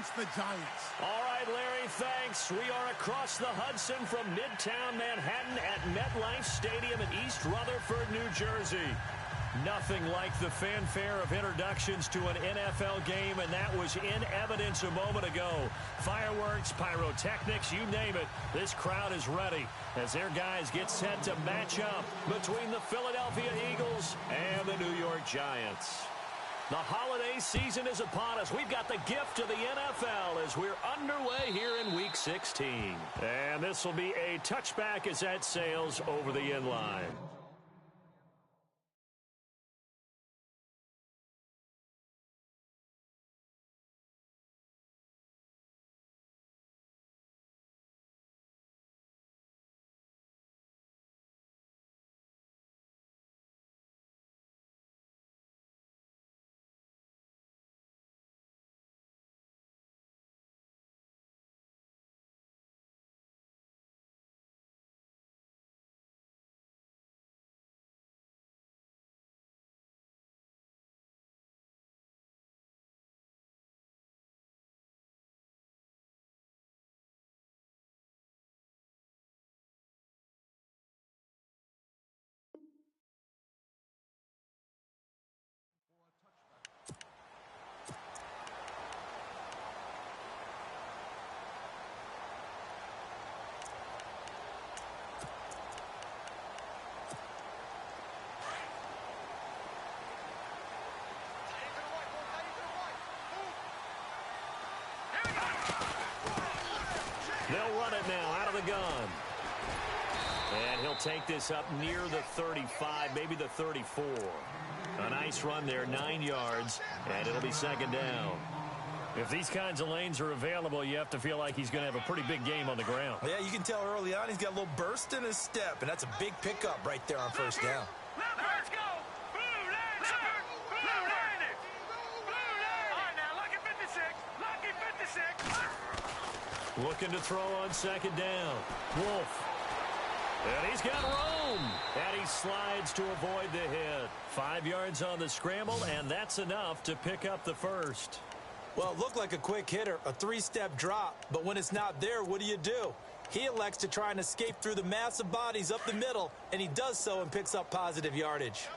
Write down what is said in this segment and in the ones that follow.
against the Giants. All right, Larry, thanks. We are across the Hudson from Midtown Manhattan at MetLife Stadium in East Rutherford, New Jersey. Nothing like the fanfare of introductions to an NFL game, and that was in evidence a moment ago. Fireworks, pyrotechnics, you name it. This crowd is ready as their guys get set to match up between the Philadelphia Eagles and the New York Giants. The holiday season is upon us. We've got the gift of the NFL as we're underway here in Week 16. And this will be a touchback as that sails over the end line. They'll run it now out of the gun. And he'll take this up near the 35, maybe the 34. A nice run there, 9 yards, and it'll be second down. If these kinds of lanes are available, you have to feel like he's going to have a pretty big game on the ground. Yeah, you can tell early on he's got a little burst in his step, and that's a big pickup right there on first down. Let's go! Blue line, blue line it! Blue line! All right, now, lucky 56, lucky 56. Looking to throw on second down. Wolf. And he's got room. And he slides to avoid the hit. 5 yards on the scramble, and that's enough to pick up the first. Well, it looked like a quick hitter, a 3-step drop. But when it's not there, what do? He elects to try and escape through the massive bodies up the middle, and he does so and picks up positive yardage.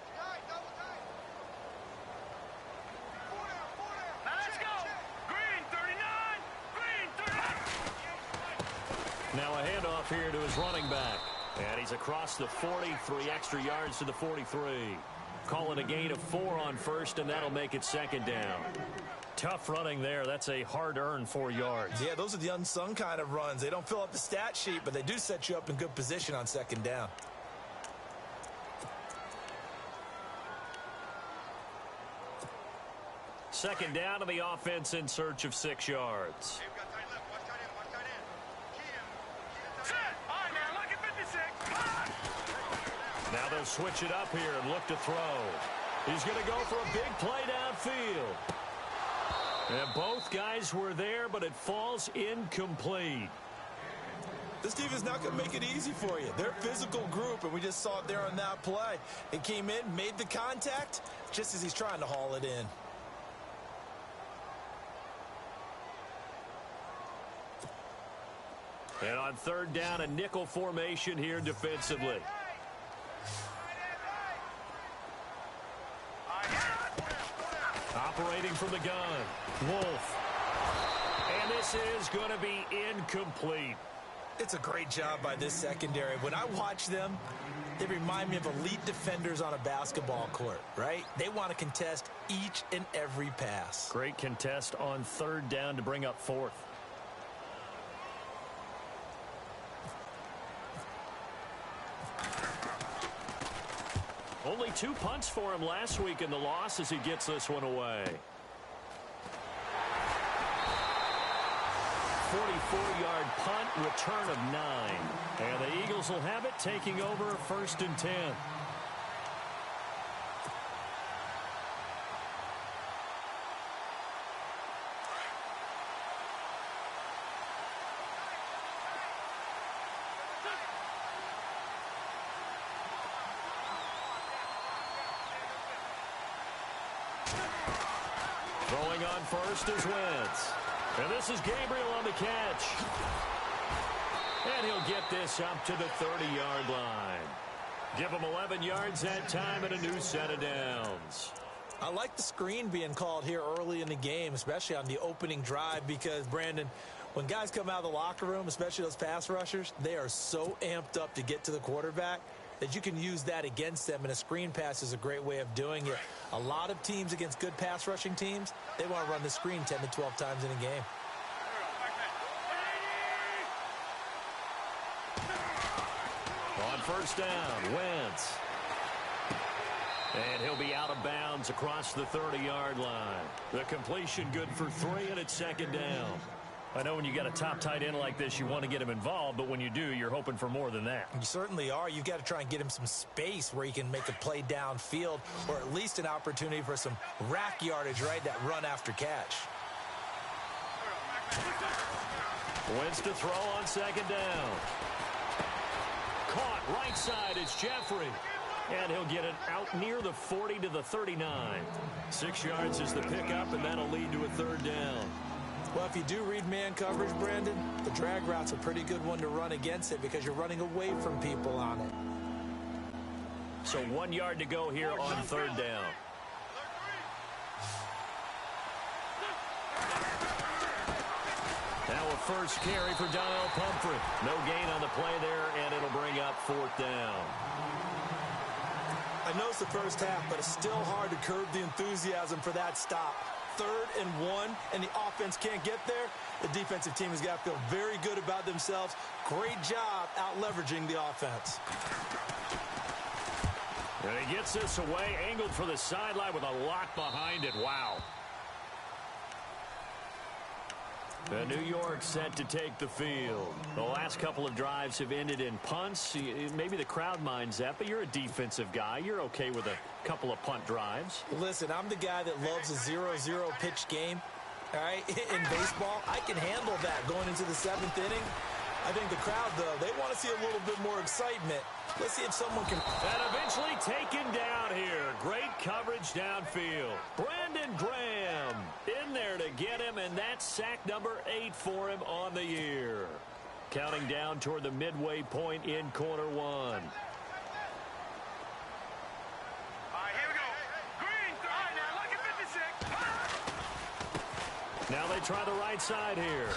Now a handoff here to his running back. And he's across the 43 extra yards to the 43. Calling a gain of 4 on first, and that'll make it second down. Tough running there. That's a hard-earned 4 yards. Yeah, those are the unsung kind of runs. They don't fill up the stat sheet, but they do set you up in good position on second down. Second down, and the offense in search of 6 yards. Now they'll switch it up here and look to throw. He's going to go for a big play downfield. And both guys were there, but it falls incomplete. This defense is not going to make it easy for you. They're a physical group, and we just saw it there on that play. It came in, made the contact, just as he's trying to haul it in. And on third down, a nickel formation here defensively. Operating from the gun, Wolf. And this is going to be incomplete. It's a great job by this secondary. When I watch them, they remind me of elite defenders on a basketball court, right? They want to contest each and every pass. Great contest on third down to bring up fourth. Only 2 punts for him last week in the loss as he gets this one away. 44-yard punt, return of 9. And the Eagles will have it, taking over 1st and 10. Throwing on first is Wentz. And this is Gabriel on the catch. And he'll get this up to the 30-yard line. Give him 11 yards that time and a new set of downs. I like the screen being called here early in the game, especially on the opening drive, because, Brandon, when guys come out of the locker room, especially those pass rushers, they are so amped up to get to the quarterback that you can use that against them, and a screen pass is a great way of doing it. A lot of teams against good pass rushing teams, they want to run the screen 10 to 12 times in a game. On first down, Wentz. And he'll be out of bounds across the 30-yard line. The completion good for 3, and it's second down. I know when you got a top tight end like this, you want to get him involved, but when you do, you're hoping for more than that. You certainly are. You've got to try and get him some space where he can make a play downfield, or at least an opportunity for some rack yardage, right? That run after catch. Wentz to throw on second down. Caught right side, it's Jeffrey. And he'll get it out near the 40 to the 39. 6 yards is the pickup, and that'll lead to a third down. Well, if you do read man coverage, Brandon, the drag route's a pretty good one to run against it because you're running away from people on it. So 1 yard to go here on third down. Now a first carry for Donnell Pumphrey. No gain on the play there, and it'll bring up fourth down. I know it's the first half, but it's still hard to curb the enthusiasm for that stop. 3rd and 1, and the offense can't get there. The defensive team has got to feel very good about themselves. Great job out-leveraging the offense. And he gets this away, angled for the sideline with a lot behind it. Wow. New York set to take the field. The last couple of drives have ended in punts. Maybe the crowd minds that, but you're a defensive guy. You're okay with a couple of punt drives. Listen, I'm the guy that loves a 0-0 pitch game. All right, in baseball, I can handle that going into the 7th inning. I think the crowd, though, they want to see a little bit more excitement. Let's see if someone can... And eventually taken down here. Great coverage downfield. Brandon Graham in there to get him, and that's sack number 8 for him on the year. Counting down toward the midway point in quarter 1. All right, here we go. Green, all right, now look at 56. Now they try the right side here.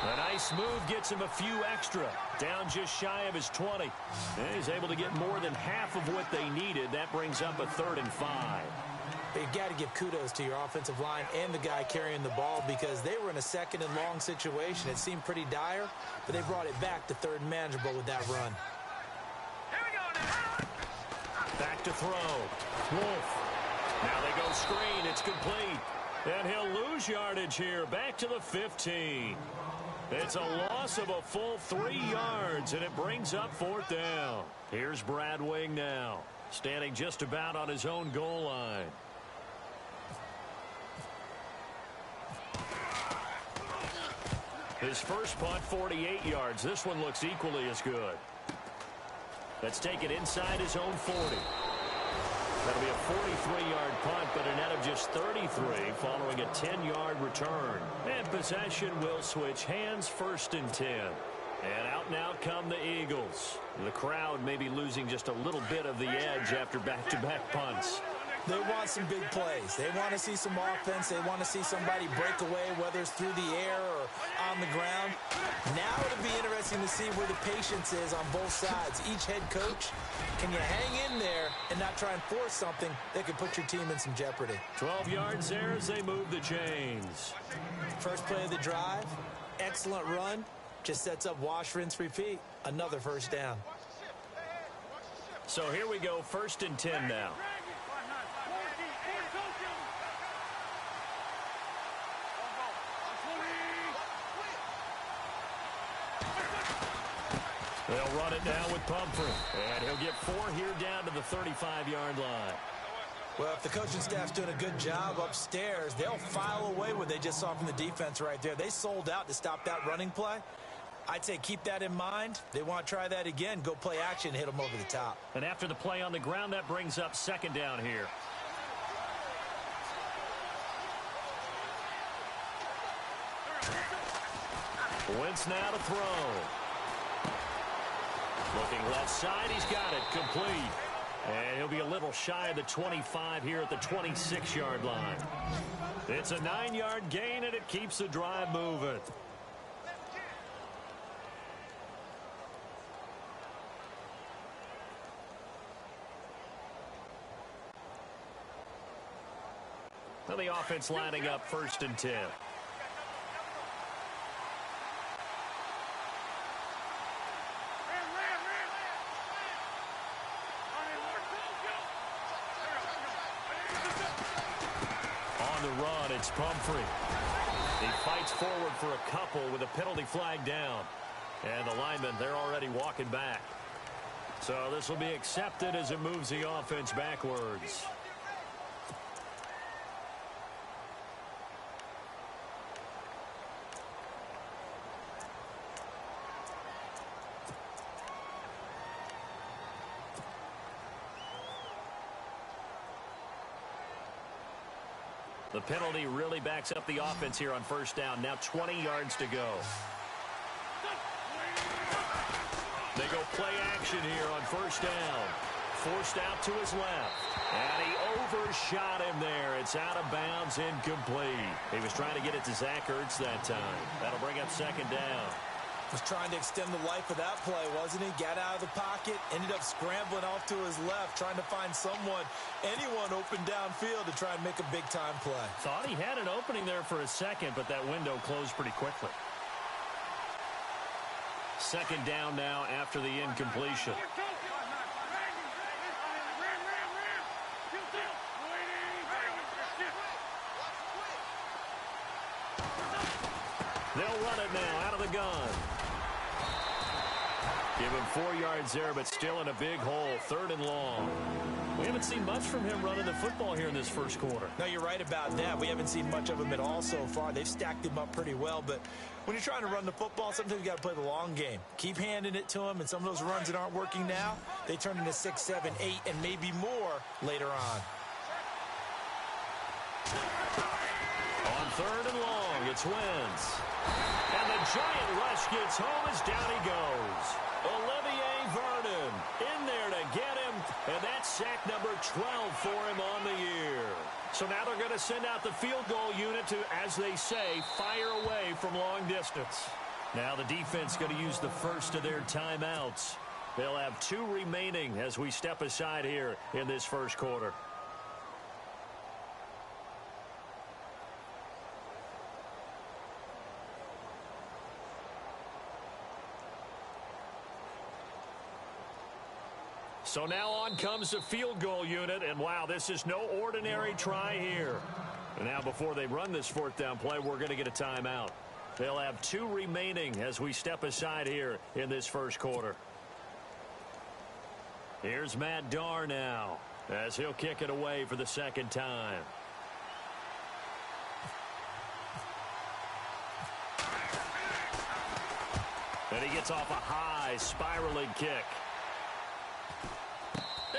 A nice move gets him a few extra. Down just shy of his 20. And he's able to get more than half of what they needed. That brings up a 3rd and 5. You've got to give kudos to your offensive line and the guy carrying the ball because they were in a 2nd and long situation. It seemed pretty dire, but they brought it back to 3rd and manageable with that run. Here we go now. Back to throw. Wolf. Now they go screen. It's complete. And he'll lose yardage here. Back to the 15. It's a loss of a full 3 yards, and it brings up 4th down. Here's Brad Wing now, standing just about on his own goal line. His first punt, 48 yards. This one looks equally as good. Let's take it inside his own 40. That'll be a 43-yard punt, but a net of just 33 following a 10-yard return. And possession will switch hands, 1st and 10. And out and out come the Eagles. The crowd may be losing just a little bit of the edge after back-to-back punts. They want some big plays. They want to see some offense. They want to see somebody break away, whether it's through the air or on the ground. Now it'll be interesting to see where the patience is on both sides. Each head coach, can you hang in there and not try and force something that could put your team in some jeopardy? 12 yards there as they move the chains. First play of the drive, excellent run. Just sets up wash, rinse, repeat. Another first down. So here we go, 1st and 10 now. They'll run it down with Pumphrey. And he'll get 4 here down to the 35-yard line. Well, if the coaching staff's doing a good job upstairs, they'll file away what they just saw from the defense right there. They sold out to stop that running play. I'd say keep that in mind. They want to try that again. Go play action, hit them over the top. And after the play on the ground, that brings up 2nd down here. Wentz now to throw. Looking left side, he's got it, complete. And he'll be a little shy of the 25 here at the 26-yard line. It's a 9-yard gain, and it keeps the drive moving. Now the offense lining up 1st and 10. It's Pumphrey. He fights forward for a couple with a penalty flag down. And the linemen, they're already walking back. So this will be accepted as it moves the offense backwards. The penalty really backs up the offense here on 1st down. Now 20 yards to go. They go play action here on 1st down. Forced out to his left. And he overshot him there. It's out of bounds, incomplete. He was trying to get it to Zach Ertz that time. That'll bring up 2nd down. Was trying to extend the life of that play, wasn't he? Got out of the pocket, ended up scrambling off to his left, trying to find anyone open downfield to try and make a big-time play. Thought he had an opening there for a second, but that window closed pretty quickly. 2nd down now after the incompletion. They'll run it now out of the gun. Give him 4 yards there, but still in a big hole. 3rd and long. We haven't seen much from him running the football here in this 1st quarter. No, you're right about that. We haven't seen much of him at all so far. They've stacked him up pretty well, but when you're trying to run the football, sometimes you got to play the long game. Keep handing it to him, and some of those runs that aren't working now, they turn into 6, 7, 8, and maybe more later on. On 3rd and long, it's Wentz. And the giant rush gets home as down he goes. Olivier Vernon in there to get him, and that's sack number 12 for him on the year. So now they're going to send out the field goal unit to, as they say, fire away from long distance. Now the defense going to use the first of their timeouts. They'll have 2 remaining as we step aside here in this 1st quarter. So now on comes the field goal unit, and wow, this is no ordinary try here. And now before they run this 4th down play, we're going to get a timeout. They'll have 2 remaining as we step aside here in this 1st quarter. Here's Matt Darr now as he'll kick it away for the 2nd time. And he gets off a high spiraling kick.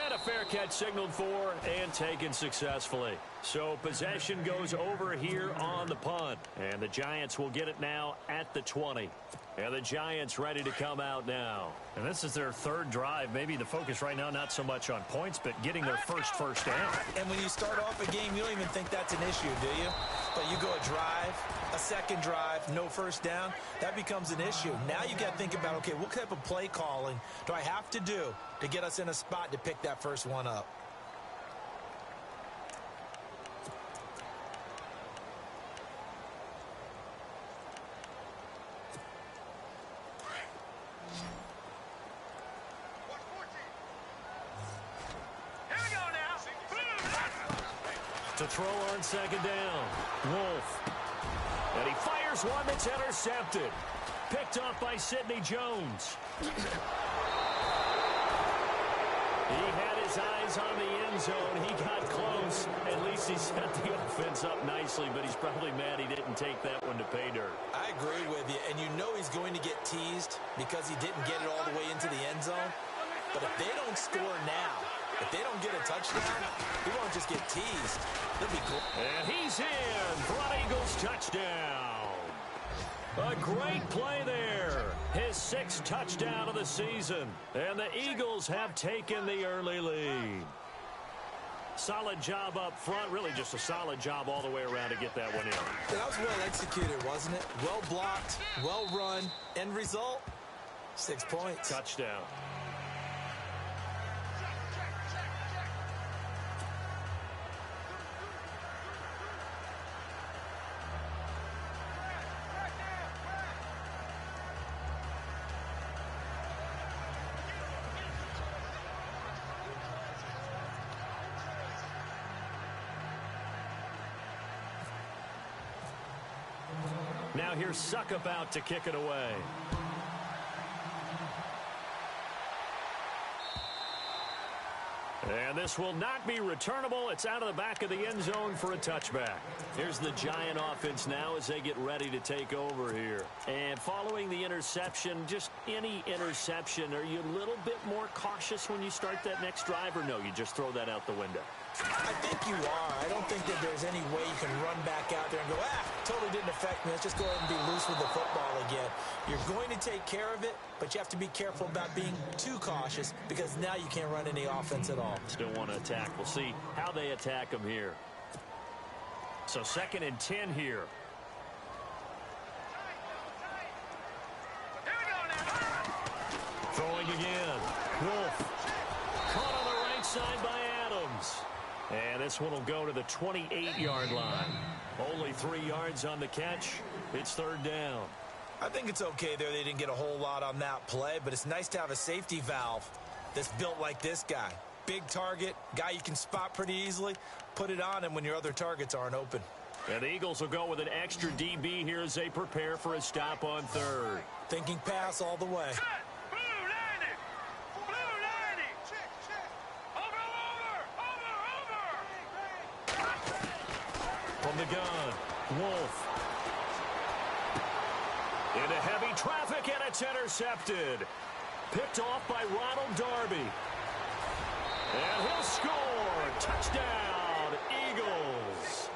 And a fair catch signaled for and taken successfully. So possession goes over here on the punt. And the Giants will get it now at the 20. And the Giants ready to come out now. And this is their 3rd drive. Maybe the focus right now not so much on points, but getting their first down. And when you start off a game, you don't even think that's an issue, do you? But you go a drive, a 2nd drive, no 1st down, that becomes an issue. Now you got to think about, okay, what type of play calling do I have to do to get us in a spot to pick that first one up? To throw on 2nd down. Wolf. And he fires one that's intercepted. Picked off by Sidney Jones. He had his eyes on the end zone. He got close. At least he set the offense up nicely, but he's probably mad he didn't take that one to pay dirt. I agree with you, and you know he's going to get teased because he didn't get it all the way into the end zone. But if they don't score now, if they don't get a touchdown, he won't just get teased. They'll be cool. And he's in for an Eagles touchdown. A great play there. His 6th touchdown of the season. And the Eagles have taken the early lead. Solid job up front. Really just a solid job all the way around to get that one in. That was well executed, wasn't it? Well blocked, well run. End result, 6 points. Touchdown. Now here's Suck about to kick it away. And this will not be returnable. It's out of the back of the end zone for a touchback. Here's the Giant offense now as they get ready to take over here. And following the interception, just any interception, are you a little bit more cautious when you start that next drive, or no, you just throw that out the window? I think you are. I don't think that there's any way you can run back out there and go, totally didn't affect me. Let's just go ahead and be loose with the football again. You're going to take care of it, but you have to be careful about being too cautious because now you can't run any offense at all. Still want to attack. We'll see how they attack them here. So 2nd and 10 here. Throwing again. Wolf. Caught on the right side by Adams. And this one will go to the 28-yard line. Only 3 yards on the catch. It's 3rd down. I think it's okay there. They didn't get a whole lot on that play, but it's nice to have a safety valve that's built like this guy. Big target, guy you can spot pretty easily. Put it on him when your other targets aren't open. And the Eagles will go with an extra DB here as they prepare for a stop on 3rd. Thinking pass all the way. From the gun, Wolf. Into heavy traffic, and it's intercepted. Picked off by Ronald Darby. And he'll score. Touchdown, Eagles.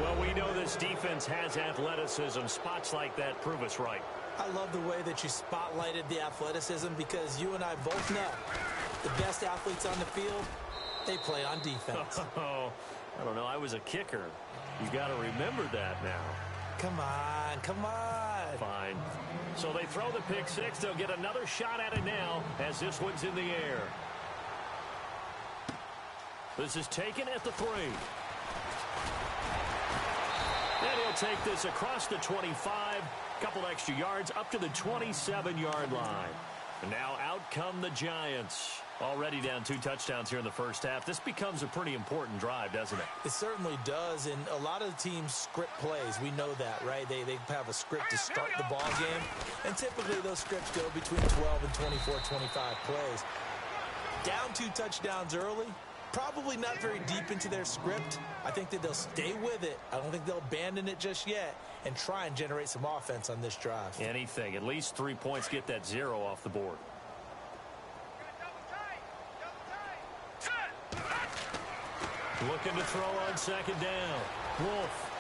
Well, we know this defense has athleticism. Spots like that prove us right. I love the way that you spotlighted the athleticism because you and I both know the best athletes on the field, they play on defense. I don't know. I was a kicker. You got to remember that now. Come on, come on. Fine. So they throw the pick 6. They'll get another shot at it now as this one's in the air. This is taken at the 3. And he'll take this across the 25. Couple extra yards up to the 27-yard line. And now out come the Giants. Already down 2 touchdowns here in the first half. This becomes a pretty important drive, doesn't it? It certainly does, and a lot of the teams script plays. We know that, right? They have a script to start the ball game, and typically those scripts go between 12 and 24, 25 plays. Down 2 touchdowns early, probably not very deep into their script. I think that they'll stay with it. I don't think they'll abandon it just yet and try and generate some offense on this drive. Anything. At least 3 points, get that 0 off the board. Looking to throw on 2nd down. Wolf.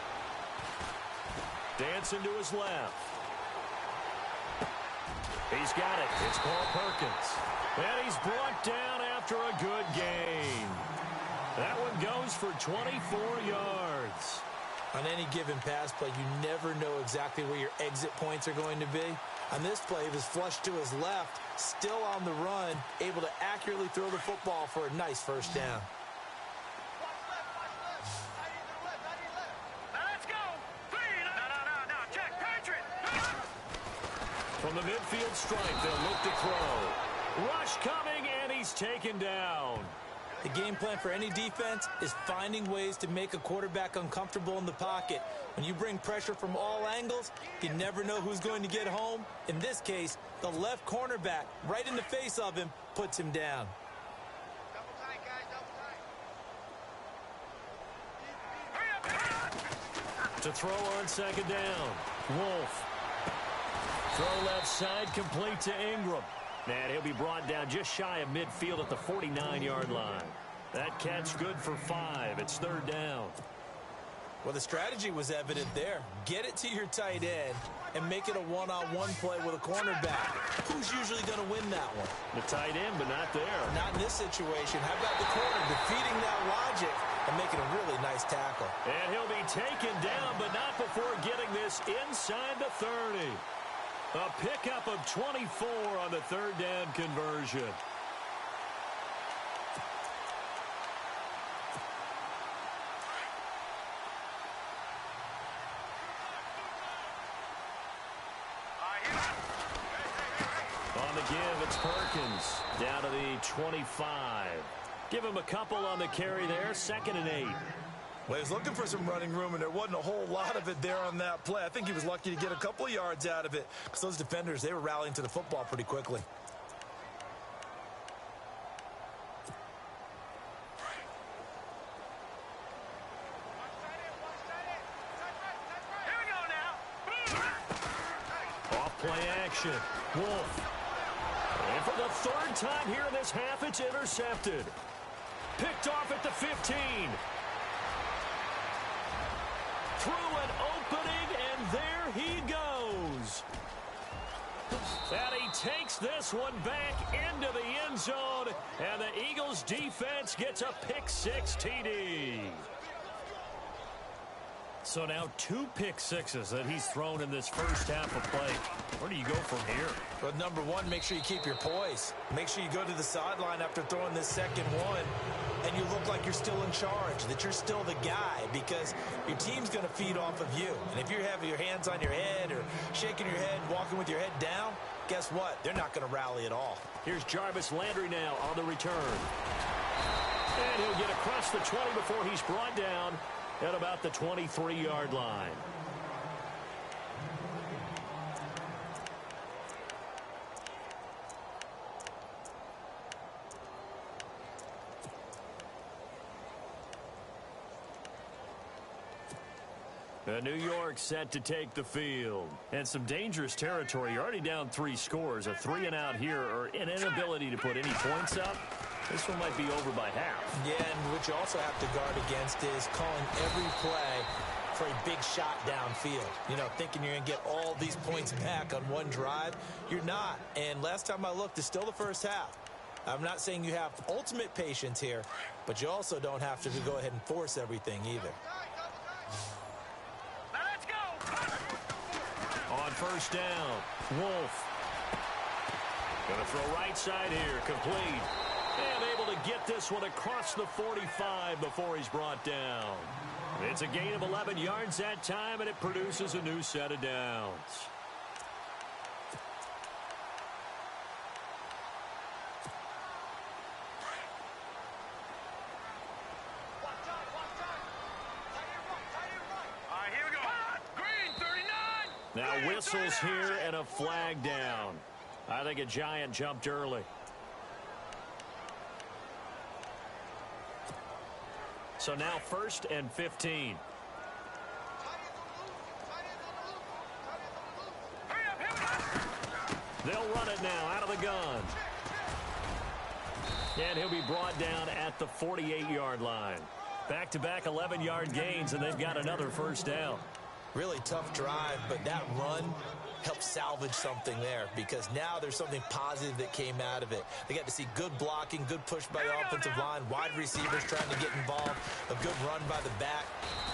Dancing to his left. He's got it. It's Paul Perkins. And he's brought down after a good gain. That one goes for 24 yards. On any given pass play, you never know exactly where your exit points are going to be. On this play, he was flushed to his left, still on the run, able to accurately throw the football for a nice 1st down. From the midfield stripe, they'll look to throw. Rush coming, and he's taken down. The game plan for any defense is finding ways to make a quarterback uncomfortable in the pocket. When you bring pressure from all angles, you never know who's going to get home. In this case, the left cornerback, right in the face of him, puts him down. To throw on 2nd down. Wolf. Throw left side, complete to Ingram. And he'll be brought down just shy of midfield at the 49-yard line. That catch good for 5. It's 3rd down. Well, the strategy was evident there. Get it to your tight end and make it a one-on-one play with a cornerback. Who's usually going to win that one? The tight end, but not there. Not in this situation. How about the corner defeating that logic and making a really nice tackle? And he'll be taken down, but not before getting this inside the 30. A pickup of 24 on the third down conversion. On the give, it's Perkins down to the 25. Give him a couple on the carry there, 2nd and 8. Well, he was looking for some running room, and there wasn't a whole lot of it there on that play. I think he was lucky to get a couple of yards out of it because those defenders, they were rallying to the football pretty quickly. Play action. Wolf. And for the third time here in this half, it's intercepted. Picked off at the 15. Through an opening, and there he goes. And he takes this one back into the end zone, and the Eagles defense gets a pick-6 TD. So now 2 pick-6s that he's thrown in this first half of play. Where do you go from here? Well, number one, make sure you keep your poise. Make sure you go to the sideline after throwing this second one, and you look like you're still in charge, that you're still the guy, because your team's going to feed off of you. And if you're having your hands on your head or shaking your head, walking with your head down, guess what? They're not going to rally at all. Here's Jarvis Landry now on the return. And he'll get across the 20 before he's brought down at about the 23-yard line. New York set to take the field. And some dangerous territory. You're already down 3 scores. A 3-and-out here, or an inability to put any points up. This one might be over by half. Yeah, and what you also have to guard against is calling every play for a big shot downfield. You know, thinking you're going to get all these points back on one drive. You're not. And last time I looked, it's still the first half. I'm not saying you have ultimate patience here, but you also don't have to go ahead and force everything either. Now let's go. On first down, Wolf. Going to throw right side here, complete. And able to get this one across the 45 before he's brought down. It's a gain of 11 yards that time, and it produces a new set of downs. All right, here we go. Green, 39. Now whistles here and a flag down. I think a giant jumped early. So now 1st and 15. They'll run it now out of the gun. And he'll be brought down at the 48-yard line. Back-to-back 11-yard gains, and they've got another first down. Really tough drive, but that run helped salvage something there, because now there's something positive that came out of it. They got to see good blocking, good push by the offensive line, wide receivers trying to get involved, a good run by the back,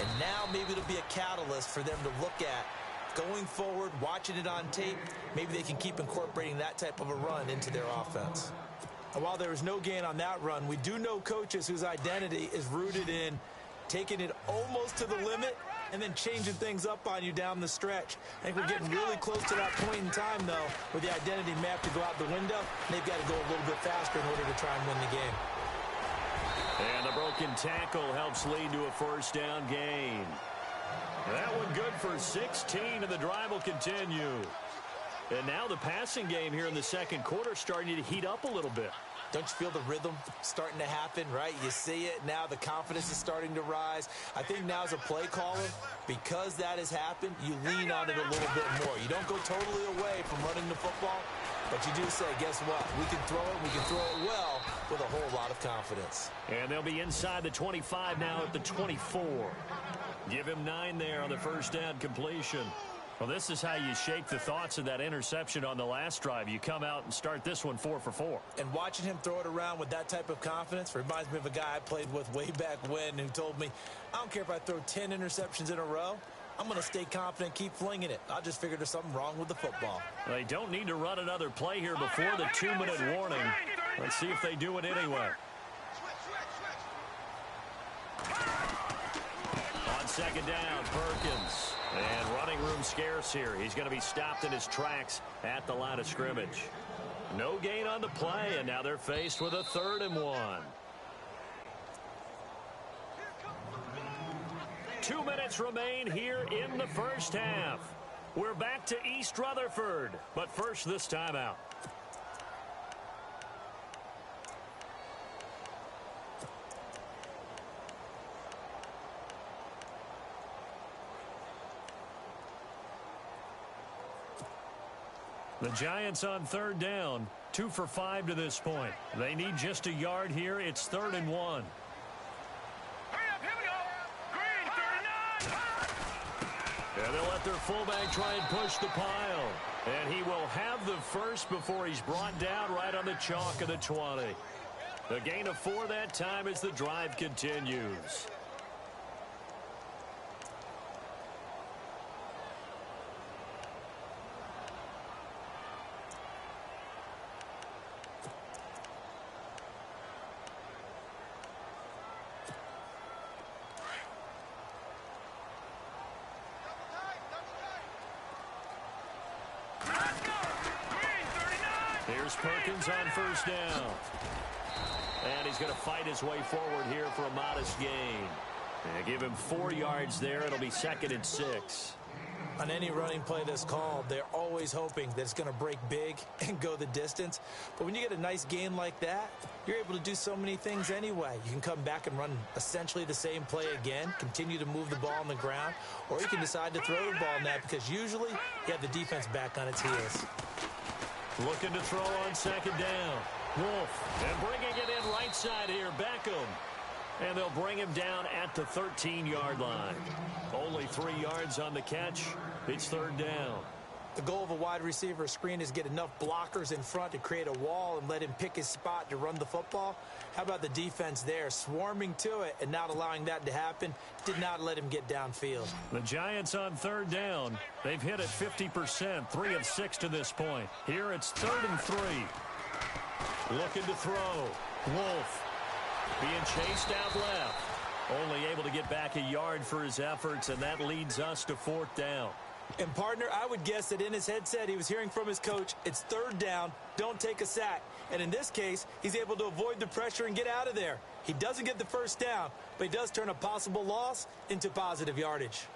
and now maybe it'll be a catalyst for them to look at going forward, watching it on tape. Maybe they can keep incorporating that type of a run into their offense. And while there was no gain on that run, we do know coaches whose identity is rooted in taking it almost to the limit and then changing things up on you down the stretch. I think we're getting really close to that point in time, though, where the identity map to go out the window, and they've got to go a little bit faster in order to try and win the game. And the broken tackle helps lead to a first down gain. That one good for 16, and the drive will continue. And now the passing game here in the second quarter starting to heat up a little bit. Don't you feel the rhythm starting to happen, right? You see it now. The confidence is starting to rise. I think now as a play caller, because that has happened, you lean on it a little bit more. You don't go totally away from running the football, but you do say, guess what? We can throw it. We can throw it well with a whole lot of confidence. And they'll be inside the 25 now at the 24. Give him 9 there on the first down completion. Well, this is how you shake the thoughts of that interception on the last drive. You come out and start this one 4 for 4. And watching him throw it around with that type of confidence reminds me of a guy I played with way back when who told me, I don't care if I throw 10 interceptions in a row. I'm going to stay confident, keep flinging it. I just figured there's something wrong with the football. They don't need to run another play here before the 2-minute warning. Let's see if they do it anyway. On second down, Perkins. And running room scarce here. He's going to be stopped in his tracks at the line of scrimmage. No gain on the play, and now they're faced with a 3rd and 1. 2 minutes remain here in the first half. We're back to East Rutherford, but first this timeout. The Giants on 3rd down, 2 for 5 to this point. They need just a yard here. It's 3rd and 1. And they'll let their fullback try and push the pile. And he will have the first before he's brought down right on the chalk of the 20. A gain of 4 that time as the drive continues. Here's Perkins on first down. And he's going to fight his way forward here for a modest gain. And give him 4 yards there. It'll be 2nd and 6. On any running play that's called, they're always hoping that it's going to break big and go the distance. But when you get a nice gain like that, you're able to do so many things anyway. You can come back and run essentially the same play again, continue to move the ball on the ground, or you can decide to throw the ball now because usually you have the defense back on its heels. Looking to throw on 2nd down. Wolf. And bringing it in right side here, Beckham. And they'll bring him down at the 13-yard line. Only 3 yards on the catch. It's 3rd down. The goal of a wide receiver screen is get enough blockers in front to create a wall and let him pick his spot to run the football. How about the defense there, swarming to it and not allowing that to happen? Did not let him get downfield. The Giants on 3rd down. They've hit it 50%, 3 of 6 to this point. Here it's 3rd and 3. Looking to throw. Wolf being chased out left. Only able to get back a yard for his efforts, and that leads us to 4th down. And, partner, I would guess that in his headset he was hearing from his coach, it's 3rd down, don't take a sack. And in this case, he's able to avoid the pressure and get out of there. He doesn't get the first down, but he does turn a possible loss into positive yardage.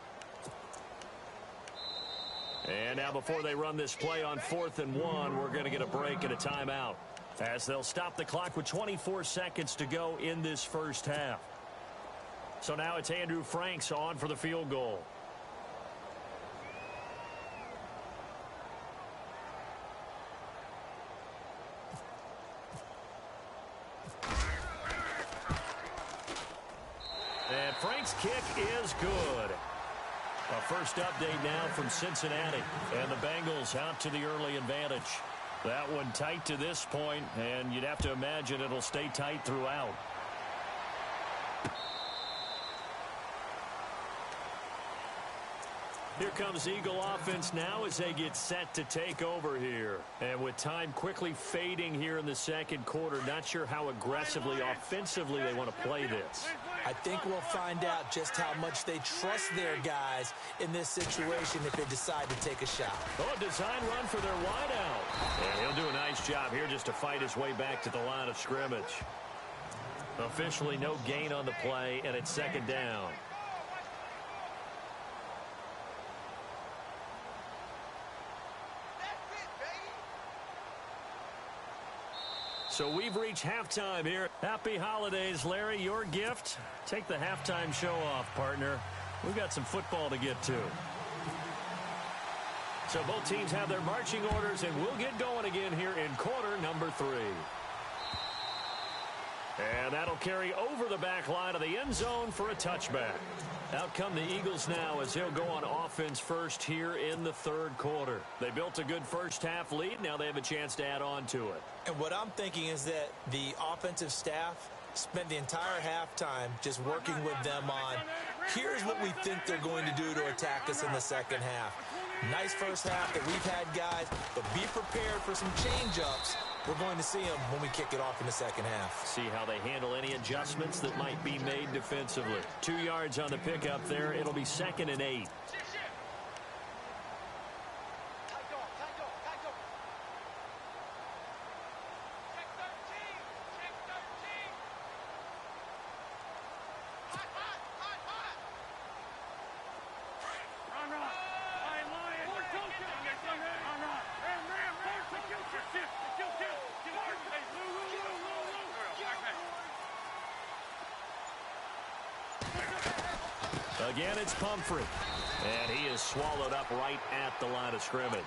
And now before they run this play on 4th and 1, we're going to get a break and a timeout as they'll stop the clock with 24 seconds to go in this first half. So now it's Andrew Franks on for the field goal. And Frank's kick is good. A first update now from Cincinnati. And the Bengals out to the early advantage. That one tight to this point, and you'd have to imagine it'll stay tight throughout. Here comes Eagle offense now as they get set to take over here. And with time quickly fading here in the second quarter, not sure how aggressively, offensively they want to play this. I think we'll find out just how much they trust their guys in this situation if they decide to take a shot. Oh, a design run for their wideout. And he'll do a nice job here just to fight his way back to the line of scrimmage. Officially no gain on the play, and it's 2nd down. So we've reached halftime here. Happy holidays, Larry. Your gift? Take the halftime show off, partner. We've got some football to get to. So both teams have their marching orders, and we'll get going again here in quarter number 3. And that'll carry over the back line of the end zone for a touchback. Out come the Eagles now as he'll go on offense first here in the third quarter. They built a good first half lead. Now they have a chance to add on to it. And what I'm thinking is that the offensive staff spent the entire halftime just working with them on, here's what we think they're going to do to attack us in the second half. Nice first half that we've had, guys, but be prepared for some change-ups. We're going to see them when we kick it off in the second half. See how they handle any adjustments that might be made defensively. 2 yards on the pickup there. It'll be 2nd and 8. Again, it's Pumphrey. And he is swallowed up right at the line of scrimmage.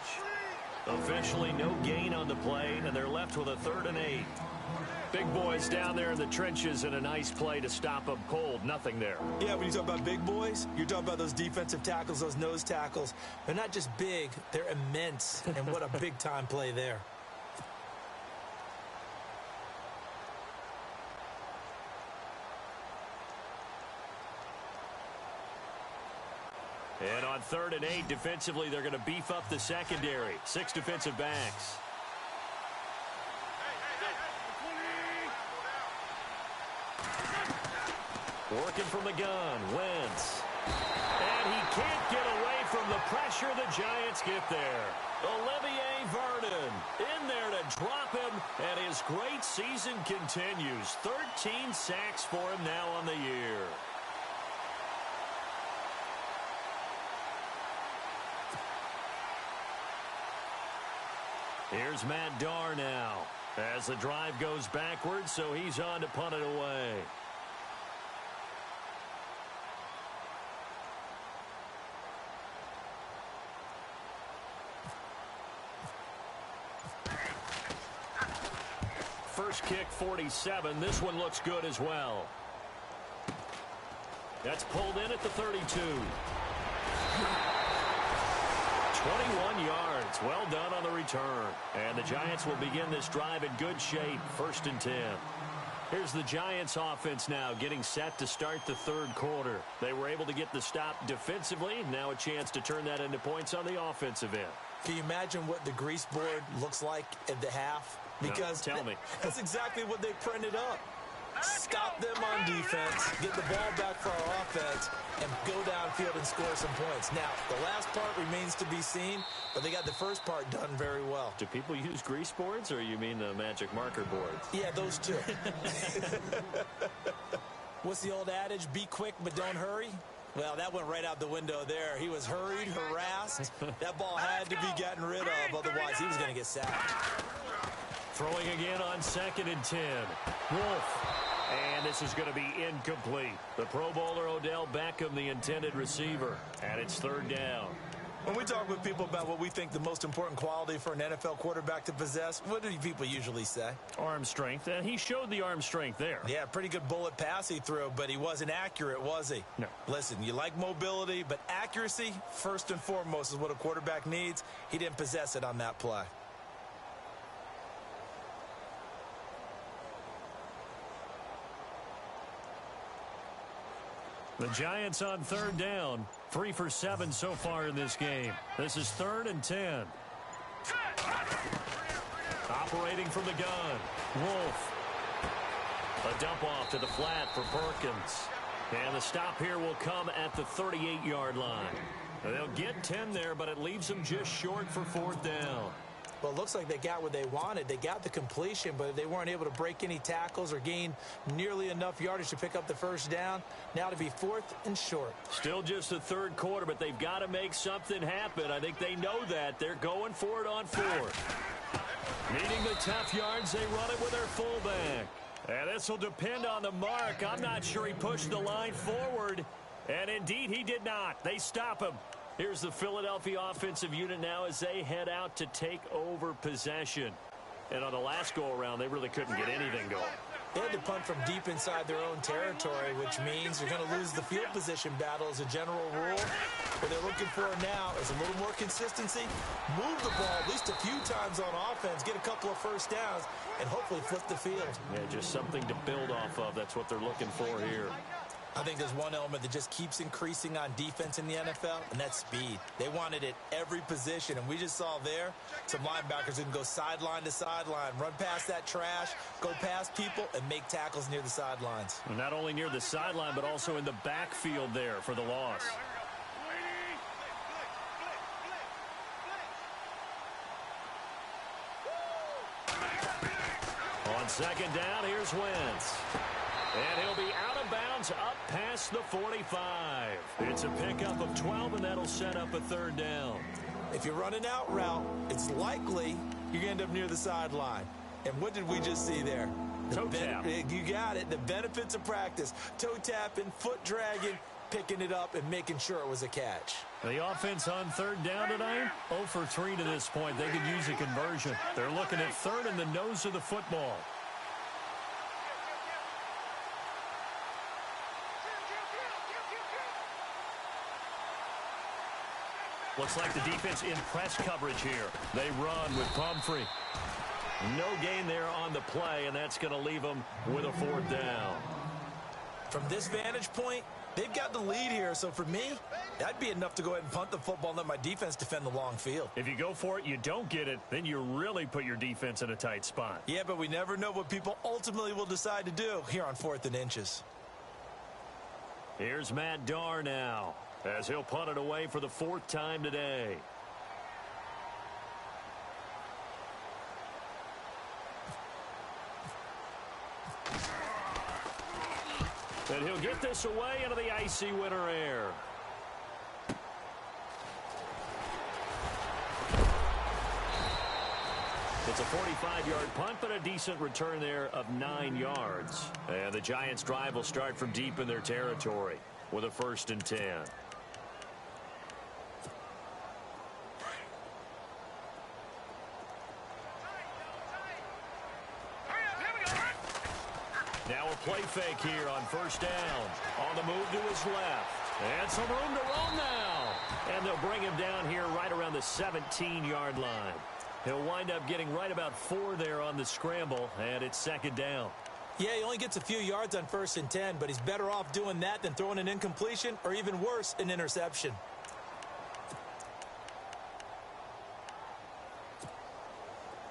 Officially no gain on the play, and they're left with a 3rd and 8. Big boys down there in the trenches, and a nice play to stop them cold. Nothing there. Yeah, when you talk about big boys, you're talking about those defensive tackles, those nose tackles. They're not just big, they're immense. And what a big-time play there. And on 3rd and 8, defensively, they're going to beef up the secondary. 6 defensive backs. Working from the gun, Wentz. And he can't get away from the pressure. The Giants get there. Olivier Vernon in there to drop him, and his great season continues. 13 sacks for him now on the year. Here's Matt Darr now as the drive goes backwards, so he's on to punt it away. First kick, 47. This one looks good as well. That's pulled in at the 32. 21 yards. Well done on the return. And the Giants will begin this drive in good shape. 1st and 10. Here's the Giants offense now getting set to start the third quarter. They were able to get the stop defensively. Now a chance to turn that into points on the offensive end. Can you imagine what the grease board looks like at the half? Because no, tell me. That's exactly what they printed up. Stop them on defense, get the ball back for our offense, and go downfield and score some points. Now, the last part remains to be seen, but they got the first part done very well. Do people use grease boards, or you mean the magic marker boards? Yeah, those two. What's the old adage? Be quick, but don't hurry. Well, that went right out the window there. He was hurried, harassed. That ball had to be gotten rid of, otherwise he was going to get sacked. Throwing again on 2nd and 10. Wolf. And this is going to be incomplete. The Pro Bowler Odell Beckham, the intended receiver. And it's 3rd down. When we talk with people about what we think the most important quality for an NFL quarterback to possess, what do people usually say? Arm strength. And he showed the arm strength there. Yeah, pretty good bullet pass he threw, but he wasn't accurate, was he? No. Listen, you like mobility, but accuracy, first and foremost, is what a quarterback needs. He didn't possess it on that play. The Giants on 3rd down. 3 for 7 so far in this game. This is 3rd and 10. Operating from the gun. Wolf. A dump off to the flat for Perkins. And the stop here will come at the 38-yard line. They'll get 10 there, but it leaves them just short for 4th down. Well, it looks like they got what they wanted. They got the completion, but they weren't able to break any tackles or gain nearly enough yardage to pick up the first down. Now to be 4th and short. Still just the third quarter, but they've got to make something happen. I think they know that. They're going for it on 4th. Needing the tough yards, they run it with their fullback. And this will depend on the mark. I'm not sure he pushed the line forward. And indeed, he did not. They stop him. Here's the Philadelphia offensive unit now as they head out to take over possession. And on the last go-around, they really couldn't get anything going. They had to punt from deep inside their own territory, which means you're going to lose the field position battle as a general rule. What they're looking for now is a little more consistency, move the ball at least a few times on offense, get a couple of first downs, and hopefully flip the field. Yeah, just something to build off of. That's what they're looking for here. I think there's one element that just keeps increasing on defense in the NFL, and that's speed. They want it at every position, and we just saw there some linebackers who can go sideline to sideline, run past that trash, go past people, and make tackles near the sidelines. And not only near the sideline, but also in the backfield there for the loss. On second down, here's Wentz. And he'll be out of bounds up past the 45. It's a pickup of 12, and that'll set up a third down. If you're running out route, it's likely you're going to end up near the sideline. And what did we just see there? Toe tap. You got it. The benefits of practice. Toe tapping, foot dragging, picking it up, and making sure it was a catch. The offense on third down tonight, 0 for 3 to this point. They could use a conversion. They're looking at third in the nose of the football. Looks like the defense in press coverage here. They run with Pumphrey. No gain there on the play, and that's going to leave them with a fourth down. From this vantage point, they've got the lead here. So for me, that'd be enough to go ahead and punt the football and let my defense defend the long field. If you go for it, you don't get it, then you really put your defense in a tight spot. Yeah, but we never know what people ultimately will decide to do here on 4th and inches. Here's Matt Darr now, as he'll punt it away for the 4th time today. And he'll get this away into the icy winter air. It's a 45-yard punt, but a decent return there of 9 yards. And the Giants' drive will start from deep in their territory with a 1st and 10. Now a play fake here on 1st down. On the move to his left. And some room to roll now. And they'll bring him down here right around the 17-yard line. He'll wind up getting right about 4 there on the scramble, and it's 2nd down. Yeah, he only gets a few yards on 1st and 10, but he's better off doing that than throwing an incompletion or even worse, an interception.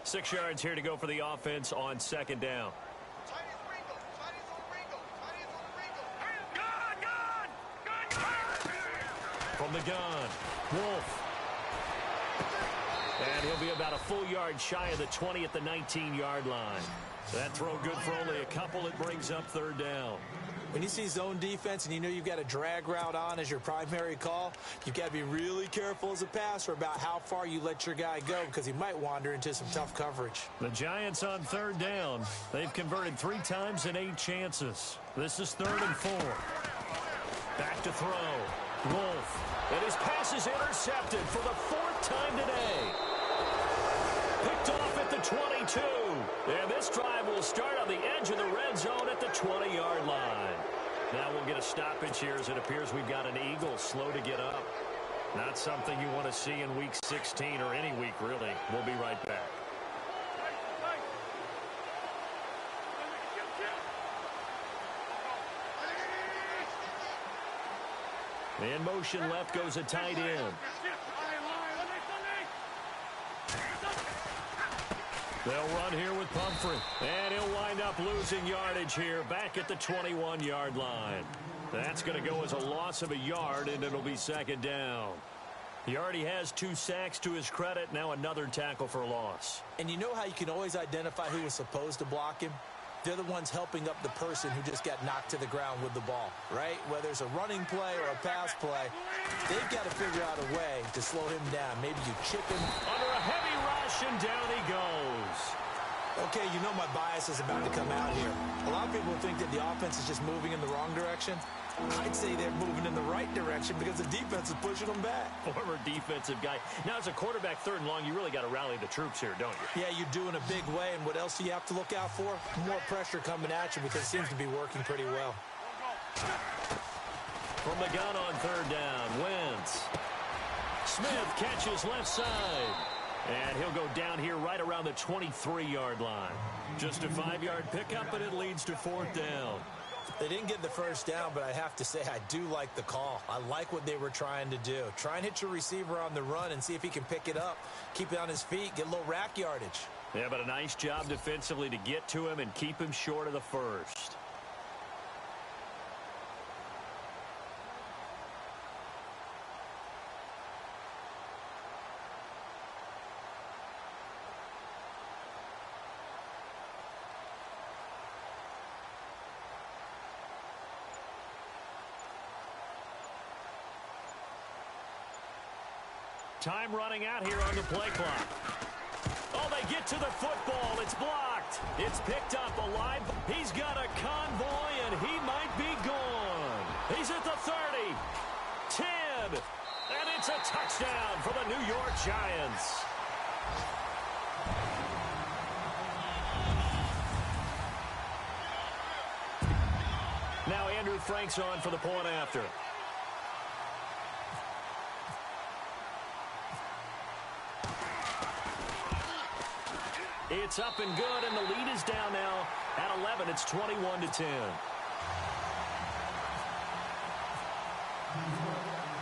Six yards here to go for the offense on 2nd down. From the gun, Wolf. And he'll be about a full yard shy of the 20 at the 19-yard line. That throw good for only a couple. It brings up 3rd down. When you see zone defense and you know you've got a drag route on as your primary call, you've got to be really careful as a passer about how far you let your guy go because he might wander into some tough coverage. The Giants on 3rd down. They've converted 3 times in 8 chances. This is 3rd and 4. Back to throw. Wolf. And his pass is intercepted for the 4th time today. Picked off at the 22. And this drive will start on the edge of the red zone at the 20-yard line. Now we'll get a stoppage here as it appears we've got an Eagle slow to get up. Not something you want to see in Week 16 or any week, really. We'll be right back. In motion left goes a tight end. They'll run here with Pumphrey. And he'll wind up losing yardage here back at the 21-yard line. That's going to go as a loss of a yard, and it'll be 2nd down. He already has 2 sacks to his credit. Now another tackle for loss. And you know how you can always identify who was supposed to block him? They're the ones helping up the person who just got knocked to the ground with the ball, right? Whether it's a running play or a pass play, they've got to figure out a way to slow him down. Maybe you chip him. Under a heavy rush, and down he goes. Okay, you know my bias is about to come out here. A lot of people think that the offense is just moving in the wrong direction. I'd say they're moving in the right direction because the defense is pushing them back. Former defensive guy. Now, as a quarterback, 3rd and long, you really got to rally the troops here, don't you? Yeah, you do in a big way. And what else do you have to look out for? More pressure coming at you because it seems to be working pretty well. From the gun on 3rd down, Wentz. Smith catches left side. And he'll go down here right around the 23-yard line. Just a 5-yard pickup, and it leads to 4th down. They didn't get the first down, but I have to say I do like the call. I like what they were trying to do. Try and hit your receiver on the run and see if he can pick it up, keep it on his feet, get a little rack yardage. Yeah, but a nice job defensively to get to him and keep him short of the first. Time running out here on the play clock. Oh, they get to the football. It's blocked. It's picked up alive. He's got a convoy, and he might be gone. He's at the 30, 10, and it's a touchdown for the New York Giants. Now Andrew Frank's on for the point after. It's up and good, and the lead is down now at 11. It's 21-10.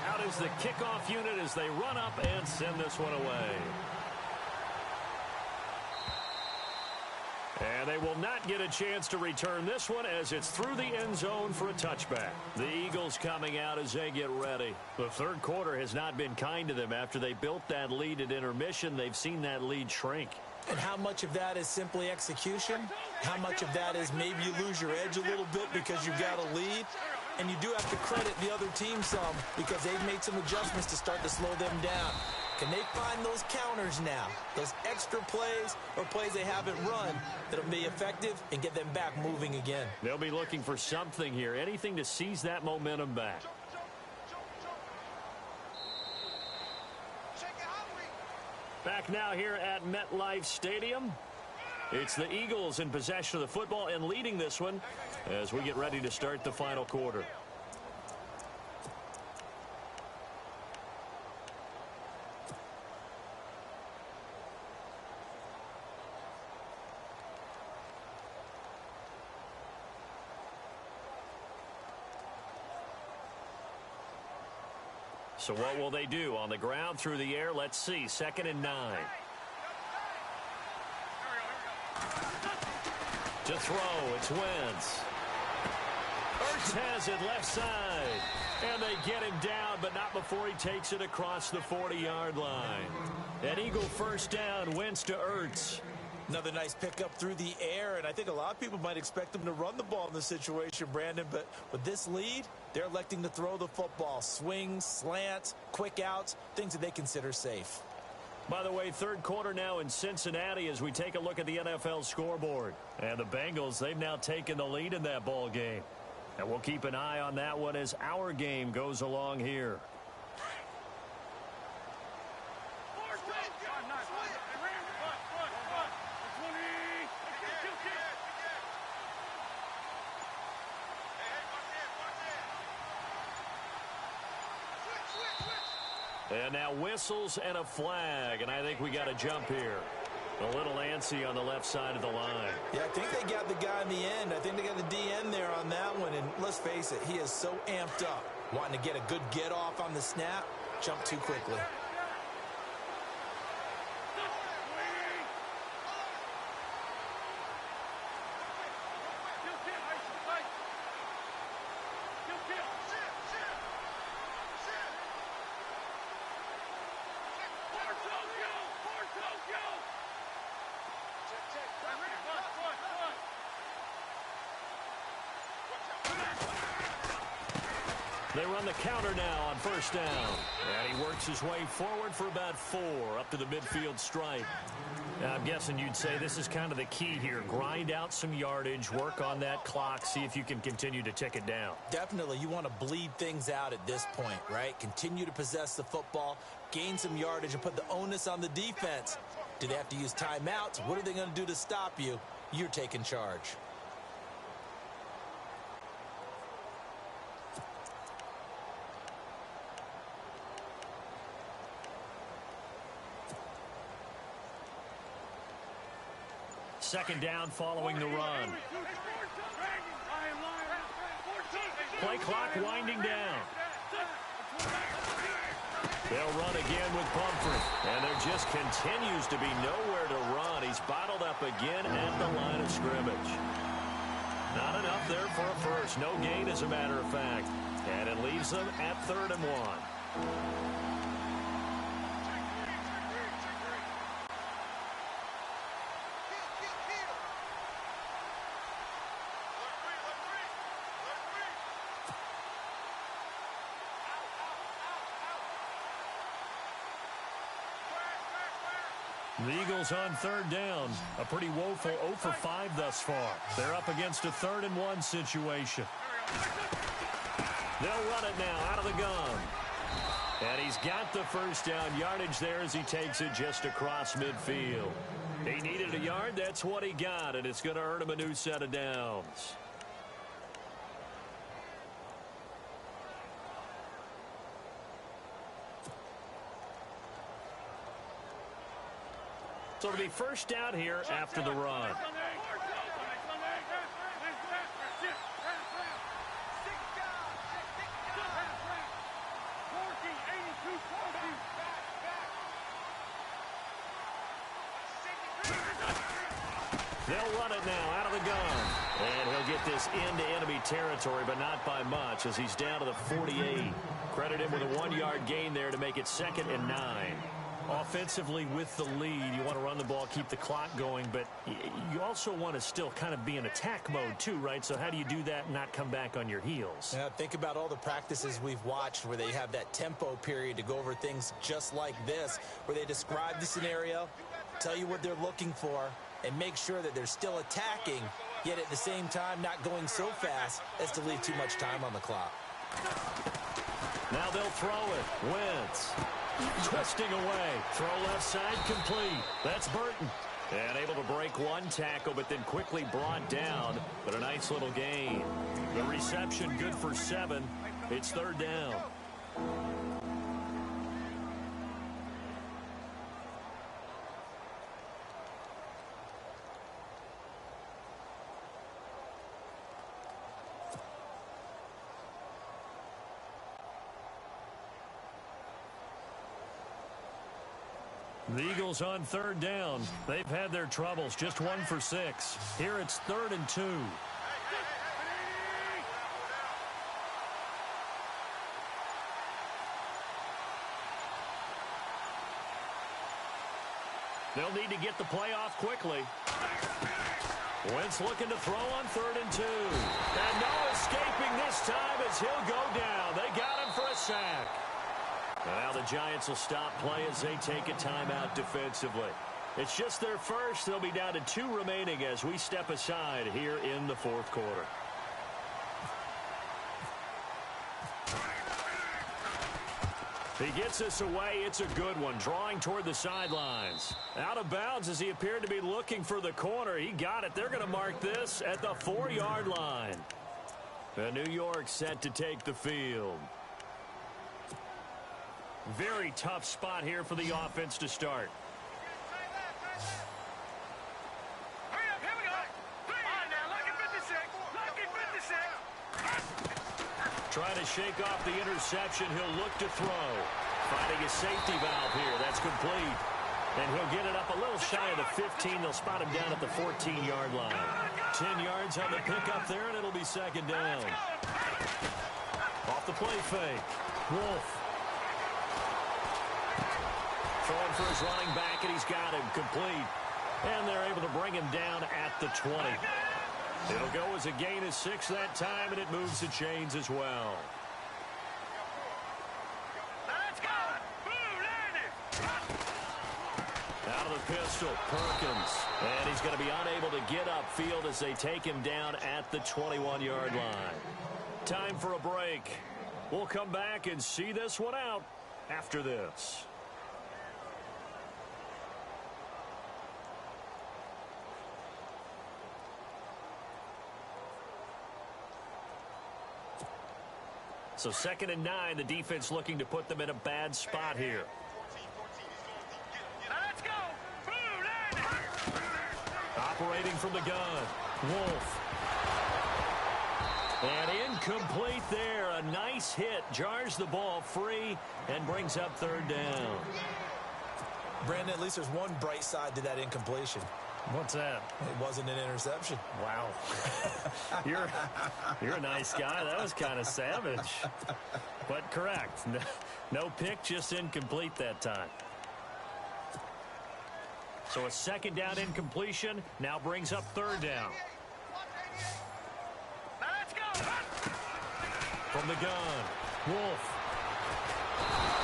Out is the kickoff unit as they run up and send this one away. And they will not get a chance to return this one as it's through the end zone for a touchback. The Eagles coming out as they get ready. The 3rd quarter has not been kind to them. After they built that lead at intermission, they've seen that lead shrink. And how much of that is simply execution? How much of that is maybe you lose your edge a little bit because you've got a lead? And you do have to credit the other team some because they've made some adjustments to start to slow them down. Can they find those counters now, those extra plays or plays they haven't run that'll be effective and get them back moving again? They'll be looking for something here, anything to seize that momentum back. Back now here at MetLife Stadium. It's the Eagles in possession of the football and leading this one as we get ready to start the final quarter. So what will they do? On the ground, through the air, let's see. 2nd and 9. To throw, it's Wentz. Ertz has it left side. And they get him down, but not before he takes it across the 40-yard line. An Eagle first down, Wentz to Ertz. Another nice pickup through the air, and I think a lot of people might expect them to run the ball in this situation, Brandon, but with this lead, they're electing to throw the football. Swings, slants, quick outs, things that they consider safe. By the way, 3rd quarter now in Cincinnati as we take a look at the NFL scoreboard. And the Bengals, they've now taken the lead in that ball game. And we'll keep an eye on that one as our game goes along here. And now whistles and a flag, and I think we got a jump here. A little antsy on the left side of the line. Yeah, I think they got the guy in the end. I think they got the DN there on that one, and let's face it, he is so amped up, wanting to get a good get off on the snap, jump too quickly. They run the counter now on first down. And he works his way forward for about 4 up to the midfield stripe. I'm guessing you'd say this is kind of the key here. Grind out some yardage, work on that clock, see if you can continue to tick it down. Definitely, you want to bleed things out at this point, right? Continue to possess the football, gain some yardage, and put the onus on the defense. Do they have to use timeouts? What are they going to do to stop you? You're taking charge. Second down following the run. Play clock winding down. They'll run again with Pumphrey. And there just continues to be nowhere to run. He's bottled up again at the line of scrimmage. Not enough there for a first. No gain, as a matter of fact. And it leaves them at 3rd and 1. The Eagles on 3rd down. A pretty woeful 0 for 5 thus far. They're up against a 3rd and 1 situation. They'll run it now out of the gun. And he's got the first down yardage there as he takes it just across midfield. He needed a yard. That's what he got, and it's going to earn him a new set of downs. So it'll be first down here after the run. They'll run it now out of the gun. And he'll get this into enemy territory, but not by much as he's down to the 48. Credit him with a 1-yard gain there to make it 2nd and 9. Offensively with the lead, you want to run the ball, keep the clock going, but you also want to still kind of be in attack mode too, right? So how do you do that and not come back on your heels? Yeah, think about all the practices we've watched where they have that tempo period to go over things just like this, where they describe the scenario, tell you what they're looking for, and make sure that they're still attacking, yet at the same time not going so fast as to leave too much time on the clock. Now they'll throw it. Wentz. Twisting away. Throw left side complete. That's Burton. And able to break one tackle, but then quickly brought down. But a nice little gain. The reception good for 7. It's 3rd down. The Eagles on 3rd down. They've had their troubles. Just 1 for 6. Here it's 3rd and 2. They'll need to get the play off quickly. Wentz looking to throw on 3rd and 2. And no escaping this time as he'll go down. They got him for a sack. Now the Giants will stop play as they take a timeout defensively. It's just their first. They'll be down to 2 remaining as we step aside here in the 4th quarter. He gets this away. It's a good one. Drawing toward the sidelines. Out of bounds as he appeared to be looking for the corner. He got it. They're going to mark this at the 4-yard line. And New York set to take the field. Very tough spot here for the offense to start. Hurry up, here we go. On now, lucky 56. Lucky 56. Trying to shake off the interception. He'll look to throw. Finding a safety valve here. That's complete. And he'll get it up a little shy of the 15. They'll spot him down at the 14-yard line. 10 yards on the pickup there, and it'll be 2nd down. Off the play fake. Wolf. Throwing for his running back, and he's got him complete. And they're able to bring him down at the 20. It'll go as a gain of 6 that time, and it moves the chains as well. Out out of the pistol. Perkins. And he's going to be unable to get upfield as they take him down at the 21-yard line. Time for a break. We'll come back and see this one out after this. So 2nd and 9, the defense looking to put them in a bad spot here. Now let's go. Blue line. Operating from the gun. Wolf. And incomplete there. A nice hit. Jars the ball free and brings up 3rd down. Brandon, at least there's one bright side to that incompletion. What's that? It wasn't an interception. Wow. You're a nice guy. That was kind of savage. But correct. No pick, just incomplete that time. So a 2nd down incompletion now brings up 3rd down. Now let's go. From the gun, Wolf.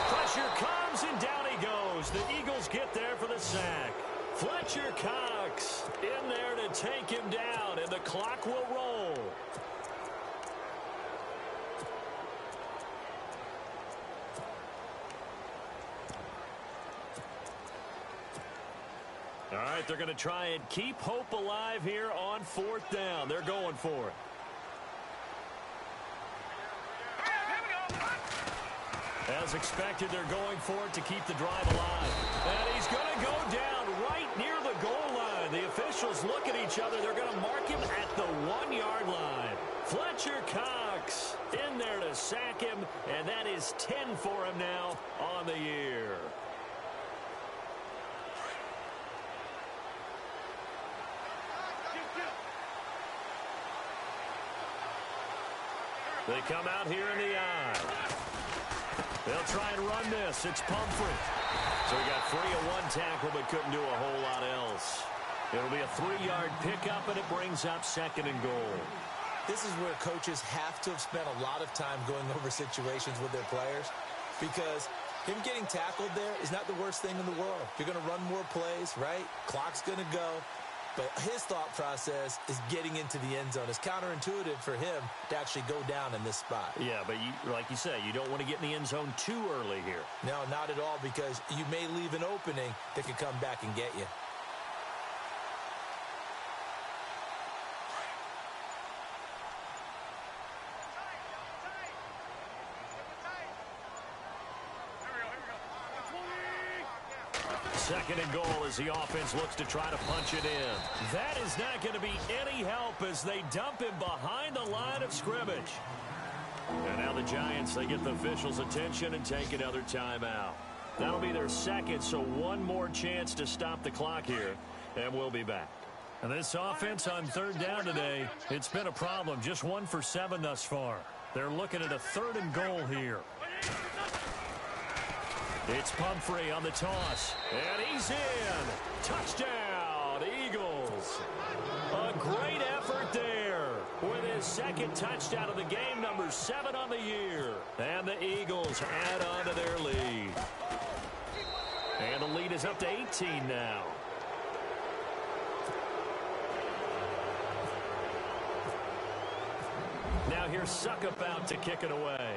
Pressure comes and down he goes. The Eagles get there for the sack. Fletcher Cox in there to take him down, and the clock will roll. All right, they're going to try and keep hope alive here on 4th down. They're going for it. As expected, they're going for it to keep the drive alive. And he's going to go down right near the goal line. The officials look at each other. They're going to mark him at the 1-yard line. Fletcher Cox in there to sack him, and that is 10 for him now on the year. They come out here in the eye. They'll try and run this. It's Pumphrey. So he got free of 1 tackle but couldn't do a whole lot else. It'll be a 3-yard pickup, and it brings up 2nd and goal. This is where coaches have to have spent a lot of time going over situations with their players, because him getting tackled there is not the worst thing in the world. You're going to run more plays, right? Clock's going to go. But his thought process is getting into the end zone. It's counterintuitive for him to actually go down in this spot. Yeah, but like you say, you don't want to get in the end zone too early here. No, not at all, because you may leave an opening that could come back and get you. Second and goal as the offense looks to try to punch it in. That is not going to be any help as they dump him behind the line of scrimmage. And now the Giants, they get the officials' attention and take another timeout. That'll be their 2nd, so one more chance to stop the clock here, and we'll be back. And this offense on 3rd down today, it's been a problem. Just 1 for 7 thus far. They're looking at a 3rd and goal here. It's Pumphrey on the toss, and he's in. Touchdown, Eagles. A great effort there with his 2nd touchdown of the game, number 7 on the year. And the Eagles add on to their lead. And the lead is up to 18 now. Now here's Suckup out to kick it away.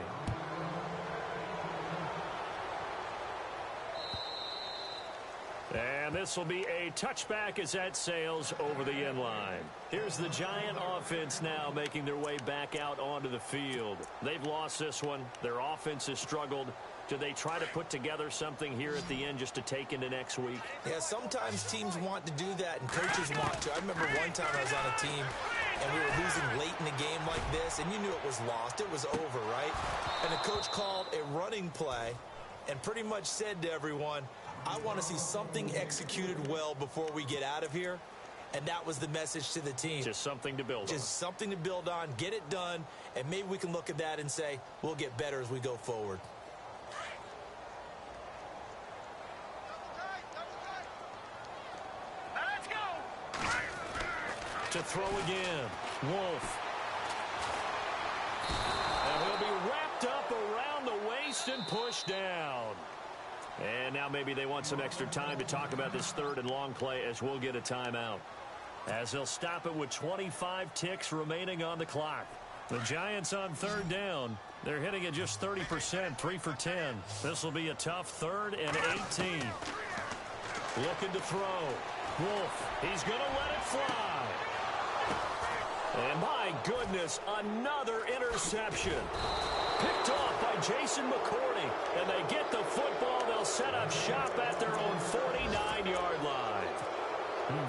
And this will be a touchback as that sails over the end line. Here's the Giant offense now making their way back out onto the field. They've lost this one. Their offense has struggled. Do they try to put together something here at the end just to take into next week? Yeah, sometimes teams want to do that and coaches want to. I remember one time I was on a team and we were losing late in a game like this, and you knew it was lost. It was over, right? And the coach called a running play and pretty much said to everyone, I want to see something executed well before we get out of here. And that was the message to the team. Just something to build on. Just something to build on, get it done, and maybe we can look at that and say, we'll get better as we go forward. Now let's go. To throw again, Wolf. And he'll be wrapped up around the waist and pushed down. And now maybe they want some extra time to talk about this third and long play as we'll get a timeout. As they'll stop it with 25 ticks remaining on the clock. The Giants on third down. They're hitting at just 30%, 3 for 10. This will be a tough 3rd and 18. Looking to throw. Wolf, he's going to let it fly. And my goodness, another interception. Picked off by Jason McCourty. And they get the football. They'll set up shop at their own 49-yard line.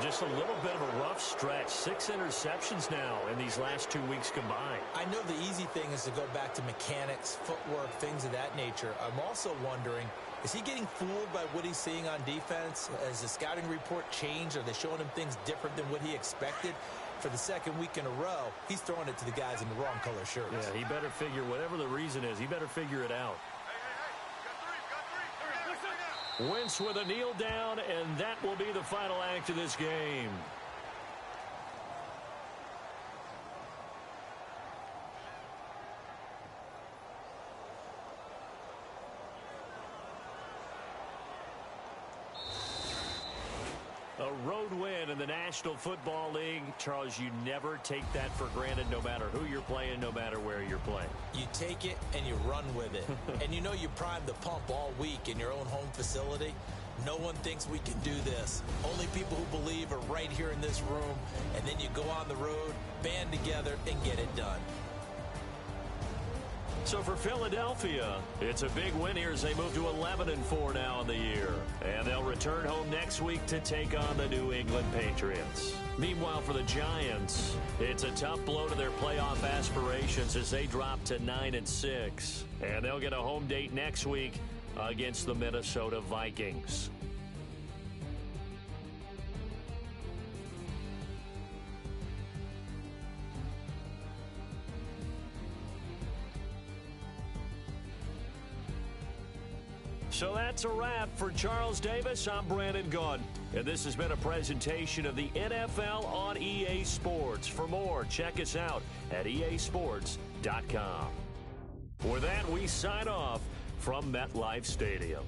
Just a little bit of a rough stretch. 6 interceptions now in these last 2 weeks combined. I know the easy thing is to go back to mechanics, footwork, things of that nature. I'm also wondering, is he getting fooled by what he's seeing on defense? Has the scouting report changed? Are they showing him things different than what he expected? For the 2nd week in a row, he's throwing it to the guys in the wrong color shirts. Yeah, he better figure, whatever the reason is, he better figure it out. Wentz with a kneel down, and that will be the final act of this game. A road win in the National Football League. Charles, you never take that for granted no matter who you're playing, no matter where you're playing. You take it and you run with it. And you know you primed the pump all week in your own home facility. No one thinks we can do this. Only people who believe are right here in this room. And then you go on the road, band together, and get it done. So for Philadelphia, it's a big win here as they move to 11-4 now in the year. And they'll return home next week to take on the New England Patriots. Meanwhile, for the Giants, it's a tough blow to their playoff aspirations as they drop to 9-6. And they'll get a home date next week against the Minnesota Vikings. So that's a wrap. For Charles Davis, I'm Brandon Gunn. And this has been a presentation of the NFL on EA Sports. For more, check us out at easports.com. With that, we sign off from MetLife Stadium.